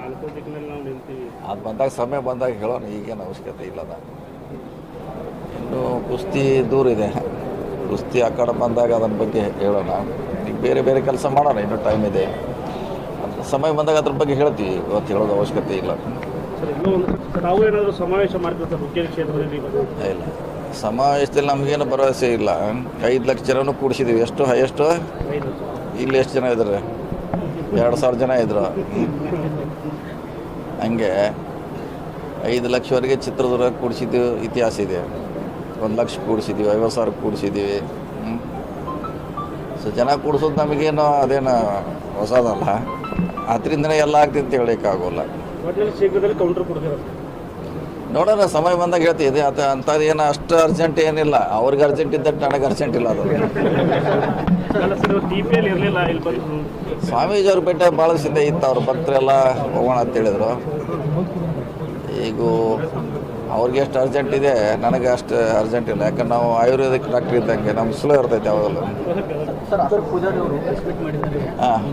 ನಾಲ್ಕು ದಿಕ್ಕಿನಲ್ಲಿ ನಾವು ನಿಲ್ತೀವಿ. ಅದು ಬಂದಾಗ ಸಮಯ ಬಂದಾಗ ಹೇಳೋಣ, ಈಗೇನು ಅವಶ್ಯಕತೆ ಇಲ್ಲದ. ಇನ್ನು ಕುಸ್ತಿ ದೂರ ಇದೆ, ಕುಸ್ತಿ ಆ ಕಡೆ ಬಂದಾಗ ಅದರ ಬಗ್ಗೆ ಹೇಳೋಣ. ಈಗ ಬೇರೆ ಬೇರೆ ಕೆಲಸ ಮಾಡೋಣ, ಇನ್ನೂ ಟೈಮ್ ಇದೆ. ಅದು ಸಮಯ ಬಂದಾಗ ಅದ್ರ ಬಗ್ಗೆ ಹೇಳ್ತೀವಿ, ಇವತ್ತು ಹೇಳೋದು ಅವಶ್ಯಕತೆ ಇಲ್ಲ. ಸರ್ ಇನ್ನೂ ಒಂದು ತಾವು ಏನಾದರೂ ಸಮಾವೇಶ ಮಾಡ್ತೀವಿ ಸರ್ ಹುಕ್ಕೇರಿ ಕ್ಷೇತ್ರದಲ್ಲಿ? ಇಲ್ಲ, ಸಮಾವೇಶದಲ್ಲಿ ನಮಗೇನು ಭರವಸೆ ಇಲ್ಲ. 5 ಲಕ್ಷ ಜನನೂ ಕೂಡಿಸಿದ್ದೀವಿ. ಎಷ್ಟು ಹೈಯೆಸ್ಟು? 5 ಲಕ್ಷ. ಇಲ್ಲಿ ಎಷ್ಟು ಜನ ಇದ್ದಾರೆ? 2,000 ಜನ ಇದ್ರು. ಹಂಗೆ 5 ಲಕ್ಷವರೆಗೆ ಚಿತ್ರದುರ್ಗ ಕೂಡಿಸಿದ್ದೀವಿ, ಇತಿಹಾಸ ಇದೆ. 1 ಲಕ್ಷ ಕೂಡಿಸಿದ್ದೀವಿ, 50,000 ಕೂಡಿಸಿದ್ದೀವಿ. ಸೊ ಜನ ಕೂಡಿಸೋದು ನಮಗೇನು ಅದೇನು ಹೊಸದಲ್ಲ. ಅದರಿಂದನೇ ಎಲ್ಲ ಆಗ್ತಿದೆ ಅಂತ ಹೇಳೋಕ್ಕಾಗೋಲ್ಲ. ಒಟ್ಟಿನಲ್ಲಿ ಶೀಘ್ರದಲ್ಲಿ ಕೌಂಟರ್ ಕೊಡ್ತೀರ? ನೋಡೋಣ, ಸಮಯ ಬಂದಾಗ ಹೇಳ್ತೀವಿ. ಇದೆ ಅಂಥದ್ದು ಏನು ಅಷ್ಟು ಅರ್ಜೆಂಟ್ ಏನಿಲ್ಲ. ಅವ್ರಿಗೆ ಅರ್ಜೆಂಟ್ ಇದ್ದಟ್ಟು ನನಗೆ ಅರ್ಜೆಂಟ್ ಇಲ್ಲ. ಅದು TPL ಇರಲಿಲ್ಲ ಇಲ್ಲಿ ಬಂದು. ಸ್ವಾಮೀಜಿಯವ್ರ ಭೇಟಿ ಭಾಳ ಸಿದ್ಧ ಇತ್ತು. ಅವ್ರು ಭಕ್ತರೆಲ್ಲ ಹೋಗೋಣ ಅಂತ ಹೇಳಿದರು. ಈಗ ಅವ್ರಿಗೆ ಎಷ್ಟು ಅರ್ಜೆಂಟ್ ಇದೆ, ನನಗೆ ಅಷ್ಟು ಅರ್ಜೆಂಟ್ ಇಲ್ಲ. ಯಾಕಂದ್ರೆ ನಾವು ಆಯುರ್ವೇದಿಕ್ ಡಾಕ್ಟ್ರ್ ಇದ್ದಂಗೆ ನಮ್ಗೆ ಸ್ಲೋ ಇರ್ತೈತೆ ಯಾವಾಗಲೂ. ಪೂಜಾರಿ ಅವರು ಎಕ್ಸ್ಪೆಕ್ಟ್ ಮಾಡಿದ್ದಾರೆ. ಹಾಂ.